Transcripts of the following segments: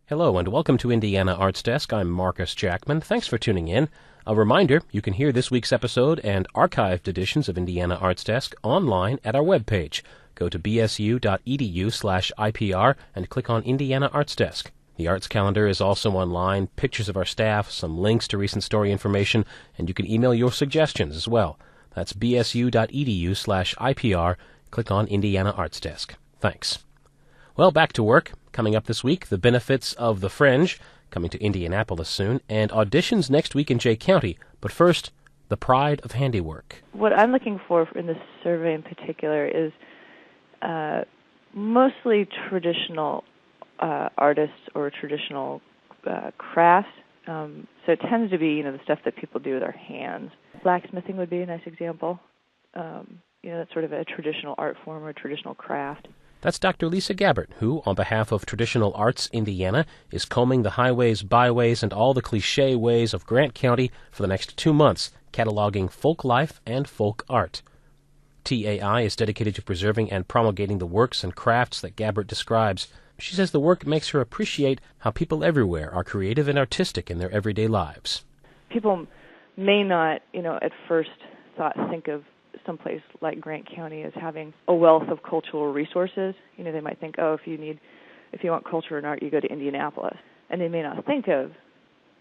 Hello and welcome to Indiana Arts Desk. I'm Marcus Jackman. Thanks for tuning in. A reminder, you can hear this week's episode and archived editions of Indiana Arts Desk online at our webpage. Go to bsu.edu/IPR and click on Indiana Arts Desk. The arts calendar is also online, pictures of our staff, some links to recent story information, and you can email your suggestions as well. That's bsu.edu/IPR. Click on Indiana Arts Desk. Thanks. Well, back to work. Coming up this week, the benefits of the Fringe, coming to Indianapolis soon, and auditions next week in Jay County. But first, the pride of handiwork. What I'm looking for in this survey in particular is mostly traditional artists or traditional crafts. So it tends to be, the stuff that people do with their hands. Blacksmithing would be a nice example. That's sort of a traditional art form or a traditional craft. That's Dr. Lisa Gabbert, who, on behalf of Traditional Arts Indiana, is combing the highways, byways, and all the cliché ways of Grant County for the next 2 months, cataloging folk life and folk art. TAI is dedicated to preserving and promulgating the works and crafts that Gabbert describes. She says the work makes her appreciate how people everywhere are creative and artistic in their everyday lives. People may not, at first think of someplace like Grant County as having a wealth of cultural resources. They might think, if you want culture and art, you go to Indianapolis. And they may not think of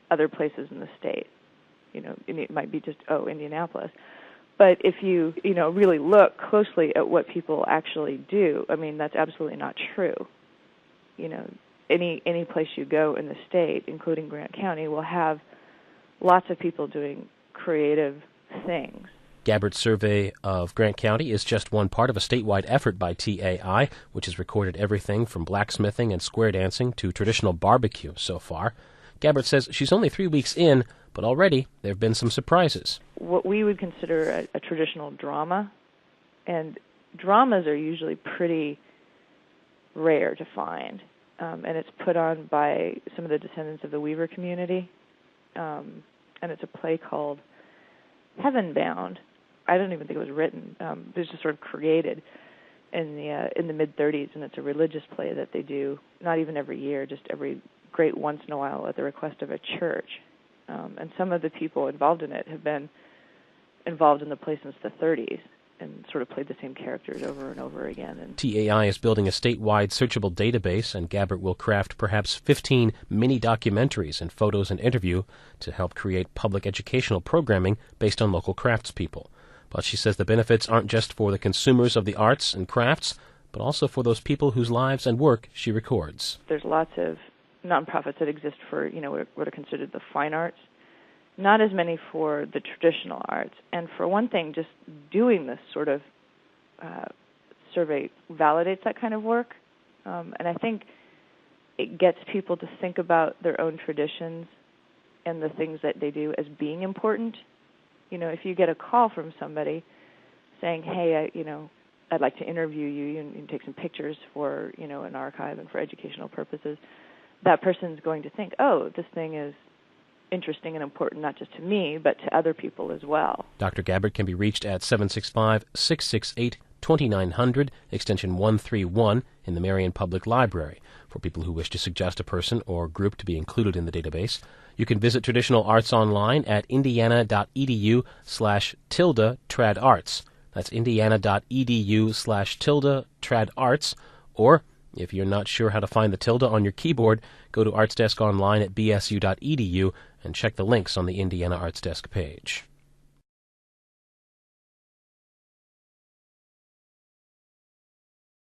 other places in the state. It might be just, Indianapolis. But if you, really look closely at what people actually do, that's absolutely not true. Any place you go in the state, including Grant County, will have lots of people doing creative things. Gabbert's survey of Grant County is just one part of a statewide effort by TAI, which has recorded everything from blacksmithing and square dancing to traditional barbecue so far. Gabbert says she's only 3 weeks in, but already there have been some surprises. What we would consider a traditional drama, and dramas are usually pretty rare to find, and it's put on by some of the descendants of the Weaver community, and it's a play called Heaven Bound. I don't even think it was written. It was just sort of created in the mid-'30s, and it's a religious play that they do not even every year, just every great once in a while at the request of a church. And some of the people involved in it have been involved in the play since the 30s and sort of played the same characters over and over again. And TAI is building a statewide searchable database, and Gabbert will craft perhaps 15 mini-documentaries and photos and interview to help create public educational programming based on local craftspeople. But she says the benefits aren't just for the consumers of the arts and crafts, but also for those people whose lives and work she records. There's lots of nonprofits that exist for, what are considered the fine arts, not as many for the traditional arts. And for one thing, just doing this sort of survey validates that kind of work. And I think it gets people to think about their own traditions and the things that they do as being important. If you get a call from somebody saying, hey, I'd like to interview you and take some pictures for, an archive and for educational purposes, that person's going to think, this thing is interesting and important not just to me, but to other people as well. Dr. Gabbert can be reached at 765-668-2900, extension 131, in the Marion Public Library. For people who wish to suggest a person or group to be included in the database, you can visit Traditional Arts online at indiana.edu/tradarts. That's indiana.edu/tradarts. Or, if you're not sure how to find the tilde on your keyboard, go to ArtsDesk online at bsu.edu and check the links on the Indiana Arts Desk page.